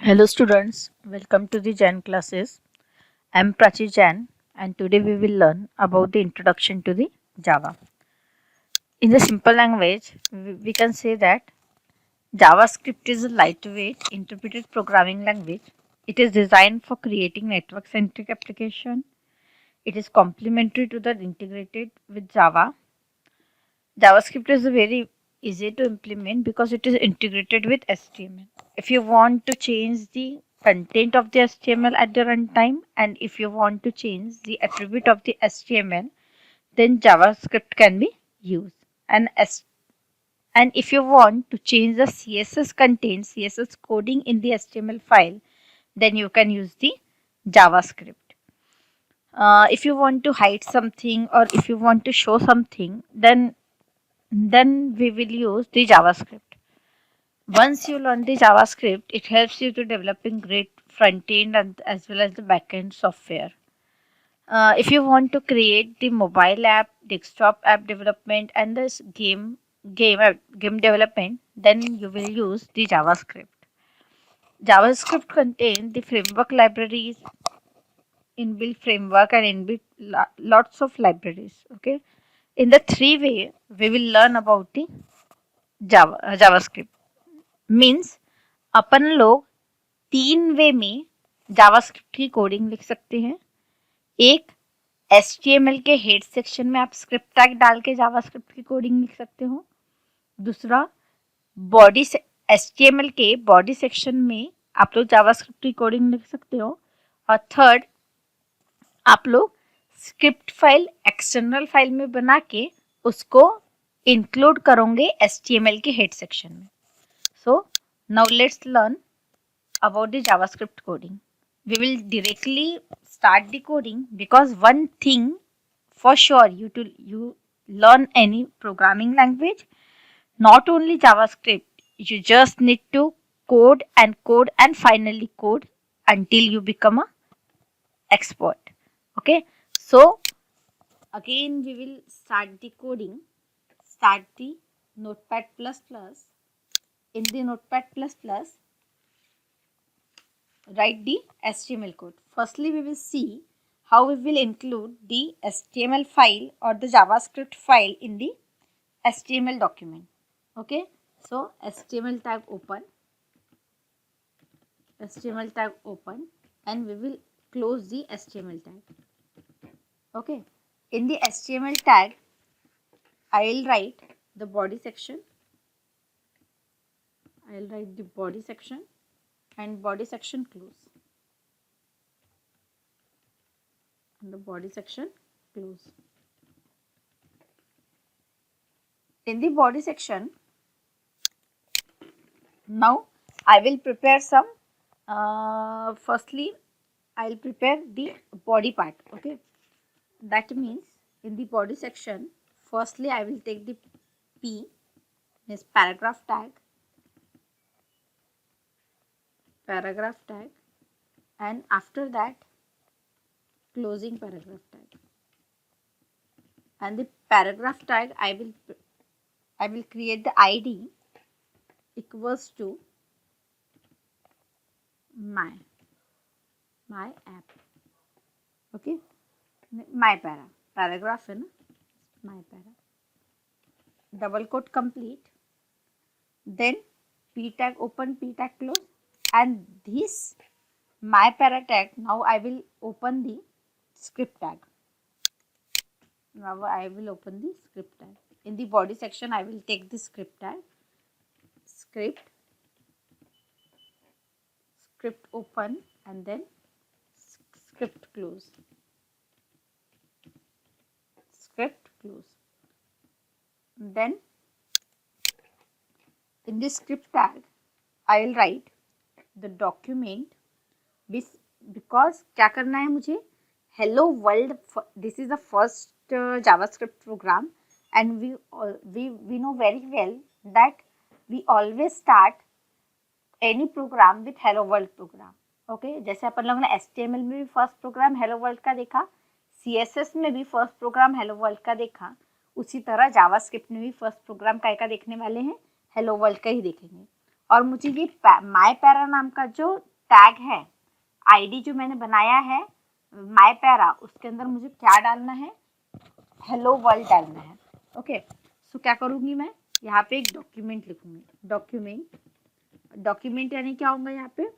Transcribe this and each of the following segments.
Hello students, welcome to the Jan classes. I am Prachi Jan and today we will learn about the introduction to the Java. In the simple language, we can say that JavaScript is a lightweight interpreted programming language. It is designed for creating network centric application. It is complementary to the integrated with Java. JavaScript is very easy to implement because it is integrated with HTML. If you want to change the content of the HTML at the runtime and if you want to change the attribute of the HTML, then JavaScript can be used. And if you want to change the CSS content, CSS coding in the HTML file, then you can use the JavaScript. If you want to hide something or if you want to show something, then we will use the JavaScript. Once you learn the JavaScript, it helps you to developing great front end and as well as the back end software. If you want to create the mobile app, desktop app development, and this game development, then you will use the JavaScript. JavaScript contains the framework libraries, inbuilt framework, and lots of libraries. Okay, in the three way we will learn about the JavaScript. Means अपन लोग तीन वे में JavaScript की coding लिख सकते हैं. एक HTML के हेड सेक्शन में आप स्क्रिप्ट टैग डाल के जावास्क्रिप्ट की कोडिंग लिख सकते हो. दूसरा बॉडी HTML के बॉडी सेक्शन में आप लोग जावास्क्रिप्ट की कोडिंग लिख सकते हो. और थर्ड आप लोग स्क्रिप्ट फाइल एक्सटर्नल फाइल में बना के उसको इंक्लूड करोगे HTML के हेड सेक्शन में. So now let's learn about the JavaScript coding. We will directly start the coding because one thing for sure you learn any programming language, not only JavaScript, you just need to code and finally code until you become a expert. Okay, so again we will start the coding. Start the Notepad++. In the Notepad++, write the HTML code. Firstly, we will see how we will include the HTML file or the JavaScript file in the HTML document. Okay, so HTML tag open, and we will close the HTML tag. Okay, in the HTML tag, I will write the body section. and body section close. And the body section close. In the body section, now I will prepare some. Firstly, I will prepare the body part. Okay, that means in the body section, firstly I will take the P, means paragraph tag, and after that closing paragraph tag. And the paragraph tag I will create the ID equals to my app. Okay, my paragraph in my para, double quote complete, then P tag open, P tag close, and this my para tag. Now I will open the script tag. In the body section, I will take the script tag, script open, and then script close. Then in this script tag, I will write the document because क्या करना है मुझे, hello world. This is the first JavaScript program, and we know very well that we always start any program with hello world program. Okay, जैसे अपन लोगों ने HTML में भी first programme hello world का देखा, CSS में भी फर्स्ट प्रोग्राम hello world का देखा, उसी तरह जावास्क्रिप्ट में भी फर्स्ट प्रोग्राम काय का देखने वाले हैं, hello world का ही देखेंगे. और मुझे ये माय पैरा नाम का जो टैग है, आईडी जो मैंने बनाया है माय पैरा, उसके अंदर मुझे क्या डालना है, हेलो वर्ल्ड डालना है। ओके, सो क्या करूँगी मैं, यहाँ पे एक डॉक्यूमेंट लिखूंगी। डॉक्यूमेंट यानी क्या होगा, यहाँ पे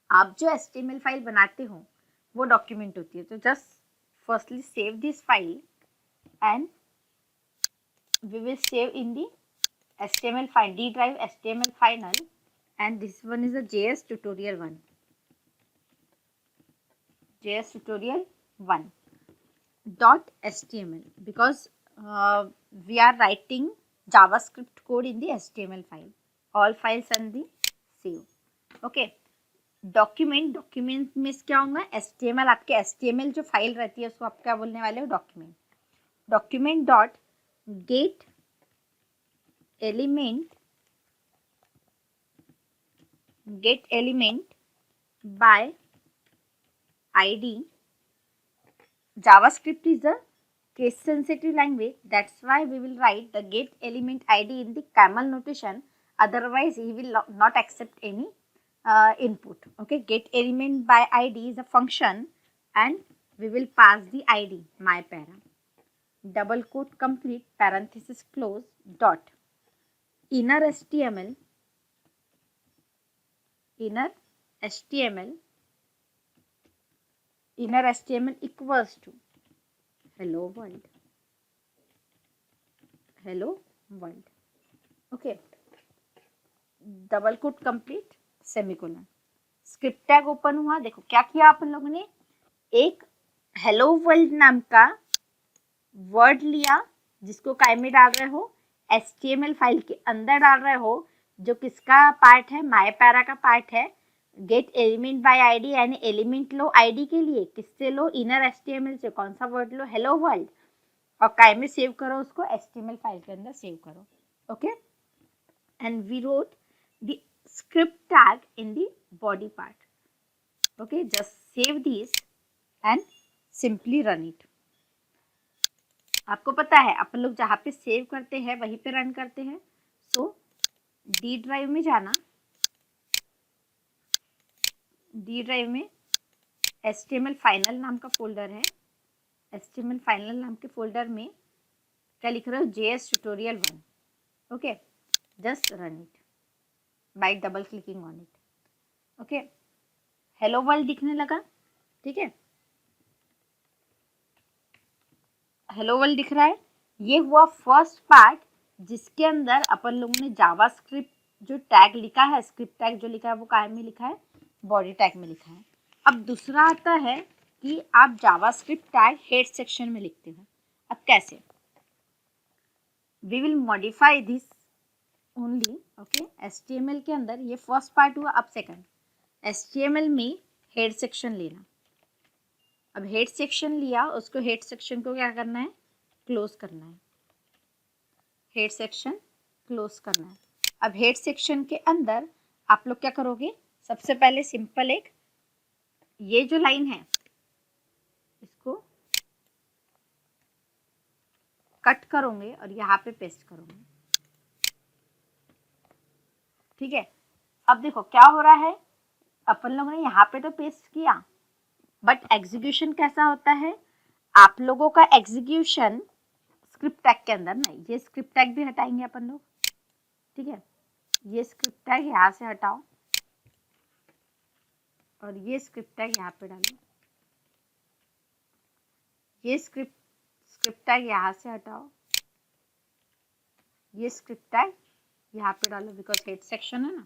आप जो HTML फाइल बनाते हो वो डॉक्यूमेंट होती है। तो just firstly save this file and we will save in the HTML file, D drive HTML final, and this one is a JS tutorial 1. JS tutorial 1 dot HTML, because we are writing JavaScript code in the HTML file. All files are the save. Okay. Document में क्या होगा, HTML, आपके HTML जो file रहती है उसको आप क्या बोलने वाले हो, document dot gate element by ID. JavaScript is a case sensitive language, that's why we will write the get element ID in the camel notation, otherwise he will not accept any input. Okay, get element by ID is a function and we will pass the ID my para, double quote complete, parenthesis close, dot inner HTML equals to hello world. Okay, double quote complete, semicolon, script tag open हुआ। देखो क्या किया आप लोगों ने, एक hello world नाम का वर्ड लिया जिसको काय में डाल रहे हो, HTML फाइल के अंदर डाल रहे हो, जो किसका पार्ट है, माय पैरा का पार्ट है। गेट एलिमेंट बाय आईडी यानी एलिमेंट लो आईडी के लिए, किससे लो, इनर HTML से। कौन सा वर्ड लो, हेलो वर्ल्ड, और काय में सेव करो उसको, HTML फाइल के अंदर सेव करो। Okay, and we wrote the script tag in the body part. Okay, just save these and simply run it. आपको पता है अपन लोग जहाँ पे सेव करते हैं वहीं पे रन करते हैं। सो डी ड्राइव में जाना, डी ड्राइव में HTML फाइनल नाम का फोल्डर है, HTML फाइनल नाम के फोल्डर में क्या लिख रहे हो, JS tutorial 1. Okay, just run it by double clicking on it. Okay, hello world दिखने लगा, ठीक है, हेलो वर्ल्ड दिख रहा है। ये हुआ फर्स्ट पार्ट जिसके अंदर अपन लोगों ने जावास्क्रिप्ट जो टैग लिखा है, स्क्रिप्ट टैग जो लिखा है वो काय में लिखा है, बॉडी टैग में लिखा है। अब दूसरा आता है कि आप जावास्क्रिप्ट टैग हेड सेक्शन में लिखते हो। अब कैसे, we will modify this only. Okay, HTML के अंदर ये फर्स्ट पार्ट हुआ। अब सेकंड, HTML में हेड सेक्शन लेना। अब हेड सेक्शन लिया, उसको हेड सेक्शन को क्या करना है, क्लोज करना है, हेड सेक्शन क्लोज करना है। अब हेड सेक्शन के अंदर आप लोग क्या करोगे, सबसे पहले सिंपल एक ये जो लाइन है इसको कट करोगे और यहाँ पे पेस्ट करोगे, ठीक है। अब देखो क्या हो रहा है, अपन लोगों ने यहाँ पे तो पेस्ट किया, बट एग्जीक्यूशन कैसा होता है, आप लोगों का एग्जीक्यूशन स्क्रिप्ट टैग के अंदर ना, ये स्क्रिप्ट टैग भी हटाएंगे अपन लोग, ठीक है। ये स्क्रिप्ट टैग यहाँ से हटाओ और ये स्क्रिप्ट टैग यहाँ पे डालो, ये स्क्रिप्ट टैग यहाँ से हटाओ, ये स्क्रिप्ट टैग यहाँ पे डालो, बिकॉज हेड सेक्शन है ना,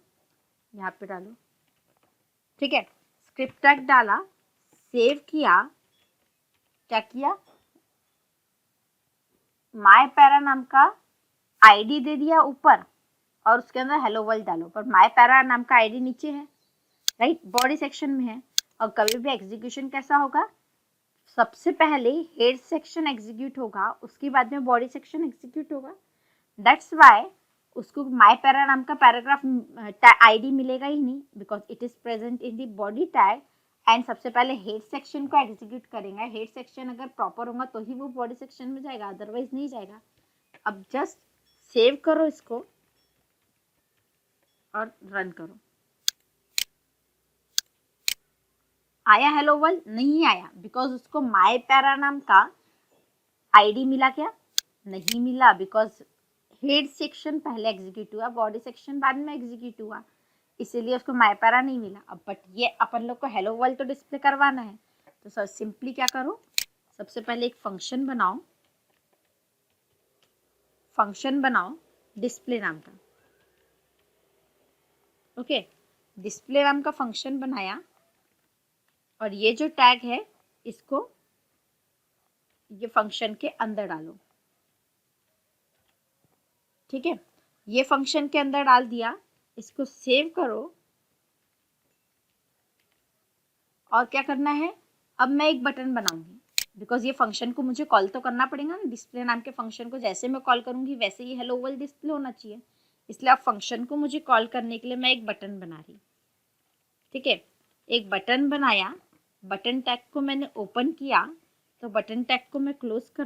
यहाँ पे डालो, ठीक है। स्क्रिप्ट टैग डाला, सेव किया, क्या किया, माय पैरा नाम का आईडी दे दिया ऊपर और उसके अंदर हेलो वर्ल्ड डालो, पर माय पैरा नाम का आईडी नीचे है, राइट, बॉडी सेक्शन में है। और कभी भी एग्जीक्यूशन कैसा होगा, सबसे पहले हेड सेक्शन एग्जीक्यूट होगा, उसके बाद में बॉडी सेक्शन एग्जीक्यूट होगा। दैट्स वाई उसको माय पैरा नाम का पैराग्राफ आईडी मिलेगा ही नहीं, because it is present in the body tag. And सबसे पहले हेड सेक्शन को एग्जीक्यूट करेंगे, हेड सेक्शन अगर प्रॉपर होगा तो ही वो बॉडी सेक्शन में जाएगा, अदरवाइज नहीं जाएगा। अब जस्ट सेव करो इसको और रन करो, आया हेलो वर्ल्ड? नहीं आया, बिकॉज उसको माय पैरा नाम का आईडी मिला क्या? नहीं मिला, बिकॉज हेड सेक्शन पहले एग्जीक्यूट हुआ, बॉडी सेक्शन बाद में एग्जीक्यूट हुआ, इसीलिए उसको माय पैरा नहीं मिला। अब बट ये अपन लोग को हेलो वर्ल्ड तो डिस्प्ले करवाना है, तो सर सिंपली क्या करो, सबसे पहले एक फंक्शन बनाओ डिस्प्ले नाम का। ओके, डिस्प्ले नाम का फंक्शन बनाया, और ये जो टैग है इसको ये फंक्शन के अंदर डालो। ठीक है, ये फंक्शन के अंदर डाल दिया, इसको सेव करो। और क्या करना है, अब मैं एक बटन बनाऊंगी, बिकॉज ये फंक्शन को मुझे कॉल तो करना पड़ेगा ना, डिस्प्ले नाम के फंक्शन को जैसे मैं कॉल करूंगी वैसे ही हेलो वर्ल्ड डिस्प्ले होना चाहिए, इसलिए अब फंक्शन को मुझे कॉल करने के लिए मैं एक बटन बना रही। ठीक है, एक बटन बनाया, बटन टैग को मैंने ओपन किया, तो बटन टैग को मैं क्लोज कर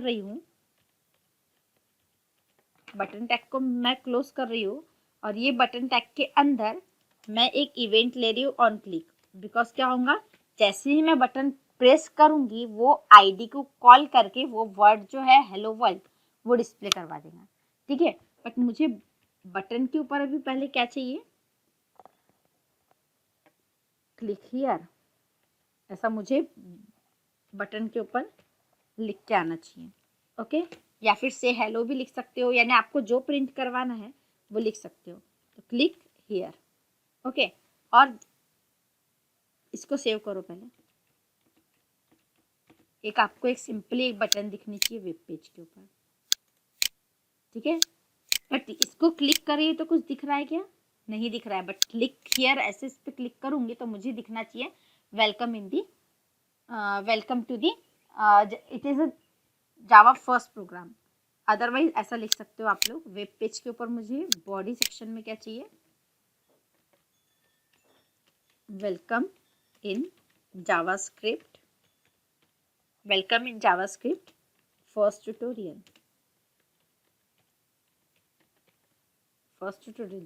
रही हूँ, और ये बटन टैग के अंदर मैं एक इवेंट ले रही हूँ ऑन क्लिक, बिकॉज क्या होगा, जैसे ही मैं बटन प्रेस करूंगी वो आईडी को कॉल करके वो वर्ड जो है हेलो वर्ल्ड वो डिस्प्ले करवा देगा। ठीक है, बट मुझे बटन के ऊपर अभी पहले क्या चाहिए, क्लिक हियर, ऐसा मुझे बटन के ऊपर लिख के आना चाहिए। ओके, या फिर से हेलो भी लिख सकते हो, यानी आपको जो प्रिंट करवाना है वो लिख सकते हो, तो क्लिक हियर। ओके, और इसको सेव करो पहले। आपको एक सिंपली एक बटन दिखनी चाहिए वेब पेज के ऊपर। ठीक है, बट इसको क्लिक करिए तो कुछ दिख रहा है क्या? नहीं दिख रहा है, बट क्लिक हियर ऐसे इस पे क्लिक करूंगी तो मुझे दिखना चाहिए welcome to the it is a Java first program. Otherwise ऐसा लिख सकते हो आप लोग। वेब पेज के ऊपर मुझे बॉडी सेक्शन में क्या चाहिए, welcome in JavaScript first tutorial.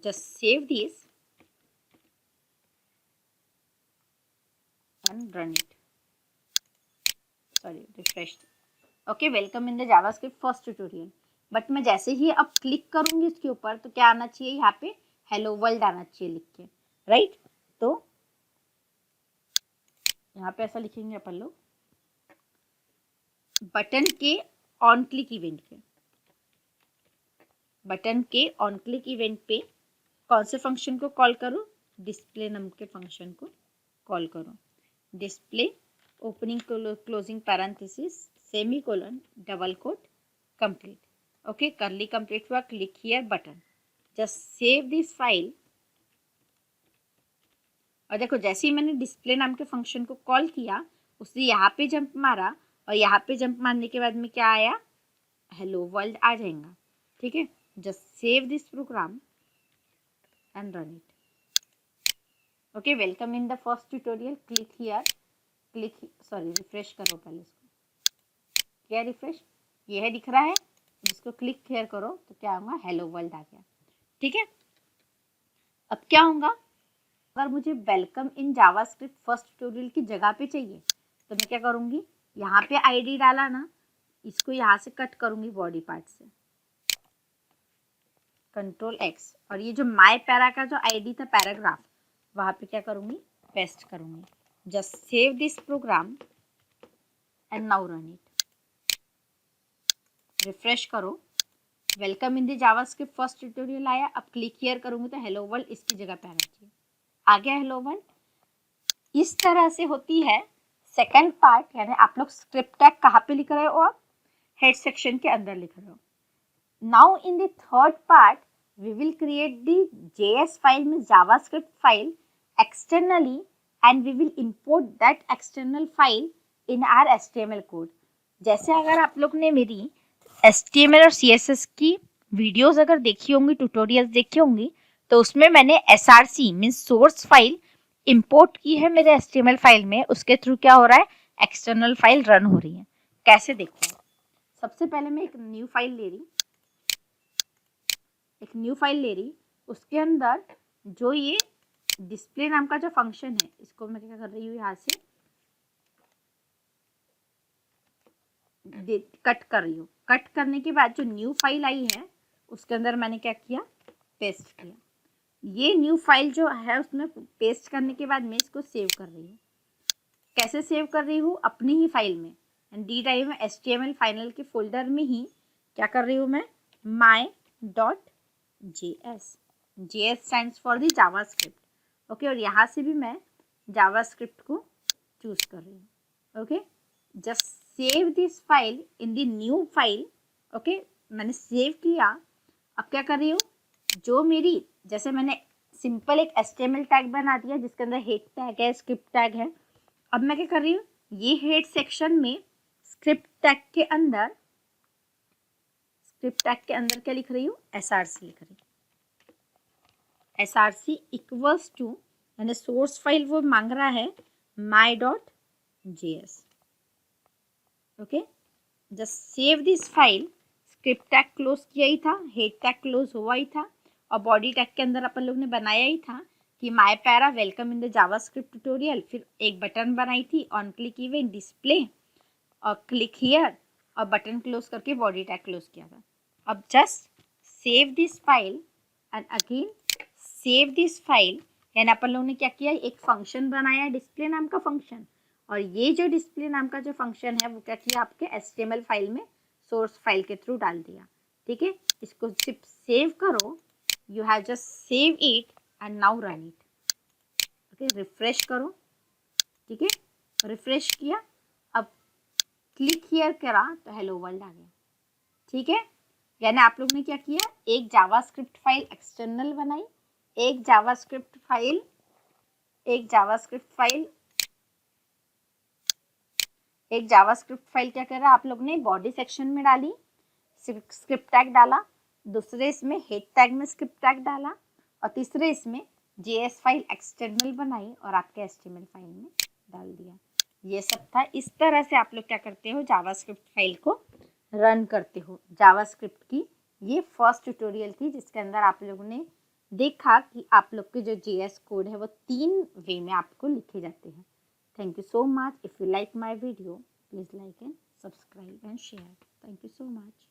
Just save this and run it. Refresh. Okay, welcome in the JavaScript first tutorial. But मैं जैसे ही अब क्लिक करूंगी इसके ऊपर तो क्या आना चाहिए, यहाँ पे हेलो वर्ल्ड आना चाहिए लिख के, राइट? तो यहाँ पे ऐसा लिखेंगे अपन लोग, बटन के ऑन क्लिक इवेंट पे कौन से फंक्शन को कॉल करो, डिस्प्ले नाम के फंक्शन को कॉल करो। Display opening closing parenthesis semicolon double quote complete. Okay, करली कंप्लीट हुआ, click here button, just save this file. और देखो जैसे ही मैंने डिस्प्ले नाम के फंक्शन को कॉल किया उसने यहाँ पे जंप मारा, और यहाँ पे जंप मारने के बाद में क्या आया, हेलो वर्ल्ड आ जाएगा। ठीक है, just save this program and run it. Okay, welcome in the first tutorial. Click here, refresh करो पहले इसको। क्या रिफ्रेश, ये है दिख रहा है, इसको क्लिक हियर करो तो क्या होगा, हेलो वर्ल्ड आ गया। ठीक है, अब क्या होगा, अगर मुझे welcome in JavaScript first tutorial की जगह पे चाहिए तो मैं क्या करूंगी, यहाँ पे आईडी डाला ना, इसको यहाँ से कट करूंगी बॉडी पार्ट से, कंट्रोल एक्स, और ये जो माय पैरा का जो आईडी था पैराग्राफ, वहां पे क्या करूंगी, पेस्ट करूंगी। Just save this program and now run it. Refresh करो, welcome in the JavaScript first tutorial आया। अब क्लिक हियर करूंगी तो हेलो वर्ल्ड इसकी जगह पे आना चाहिए, आ गया हेलो वर्ल्ड। इस तरह से होती है सेकंड पार्ट, यानी आप लोग स्क्रिप्ट टैग कहाँ पे लिख रहे हो, आप हेड सेक्शन के अंदर लिख रहे हो। Now in the third part we will create the JS file, means JavaScript file externally, and we will import that external file in our HTML code. जैसे अगर आप लोग ने मेरी HTML और CSS की वीडियोस अगर देखी होंगी, ट्यूटोरियल्स देखी होंगी, तो उसमें मैंने SRC means source file import की है मेरे HTML फाइल में। उसके थ्रू क्या हो रहा है, एक्सटर्नल फाइल रन हो रही है। कैसे देखो, सबसे पहले मैं एक न्यू फाइल ले रही, उसके अंदर जो ये डिस्प्ले नाम का जो फंक्शन है, इसको मैं क्या कर रही हूँ, यहाँ से कट कर रही हूँ। कट करने के बाद जो न्यू फाइल आई है उसके अंदर मैंने क्या किया, पेस्ट किया। ये न्यू फाइल जो है उसमें पेस्ट करने के बाद मैं इसको सेव कर रही हूँ। कैसे सेव कर रही हूँ, अपनी ही फाइल में, डी ड्राइव में HTML फाइनल के फोल्डर में ही क्या कर रही हूँ मैं, my.js, JS stands for the JavaScript, okay. और यहाँ से भी मैं जावास्क्रिप्ट को चूज कर रही हूँ, okay. Just save this file in the new file, okay. मैंने सेव किया। अब क्या कर रही हूँ, जो मेरी, जैसे मैंने सिंपल एक HTML टैग बना दिया जिसके अंदर हेड टैग है, स्क्रिप्ट टैग है। अब मैं क्या कर रही हूँ, ये हेड सेक्शन में स्क्रिप्ट टैग के अंदर क्या लिख रही हूँ, src लिख रही हूँ। src इक्वल्स टू, मैंने सोर्स फाइल वो मांग रहा है my.js, okay. Just save this file, script tag close किया ही था, हेड टैग क्लोज हुआ ही था, और बॉडी टैग के अंदर अपन लोग ने बनाया ही था कि my para welcome in the JavaScript tutorial. फिर एक बटन बनाई थी, ऑन क्लिक इवेंट डिस्प्ले और क्लिक हियर, और बटन क्लोज करके बॉडी टैग क्लोज किया था। अब just save this file and again save this file, यानी अपन लोगों ने क्या किया, एक फंक्शन बनाया, डिस्प्ले नाम का फंक्शन, और ये जो डिस्प्ले नाम का जो फंक्शन है वो क्या किया, आपके HTML फाइल में सोर्स फाइल के थ्रू डाल दिया, ठीक है। इसको सिर्फ सेव करो, you have just save it and now run it, okay. Refresh करो, ठीक है, रिफ्रेश किया। अब क्लिक हियर करा तो हेलो वर्ल्ड आ गया, ठीक है। यानी आप लोग ने क्या किया, एक जावास्क्रिप्ट फाइल एक्सटर्नल बनाई, एक जावास्क्रिप्ट फाइल क्या कर रहा है, आप लोग ने बॉडी सेक्शन में डाली, स्क्रिप्ट टैग डाला, दूसरे इसमें हेड टैग में स्क्रिप्ट टैग डाला, और तीसरे इसमें JS फाइल एक्सटर्नल बनाई और आपके HTML फाइल में डाल दिया। ये सब था। इस तरह से आप लोग क्या करते हो, जावास्क्रिप्ट फाइल को रन करते हो। जावास्क्रिप्ट की ये फर्स्ट ट्यूटोरियल थी जिसके अंदर आप लोगों ने देखा कि आप लोग के जो JS कोड है वो 3 वे में आपको लिखे जाते हैं। Thank you so much. If you like my video, please like and subscribe and share. Thank you so much.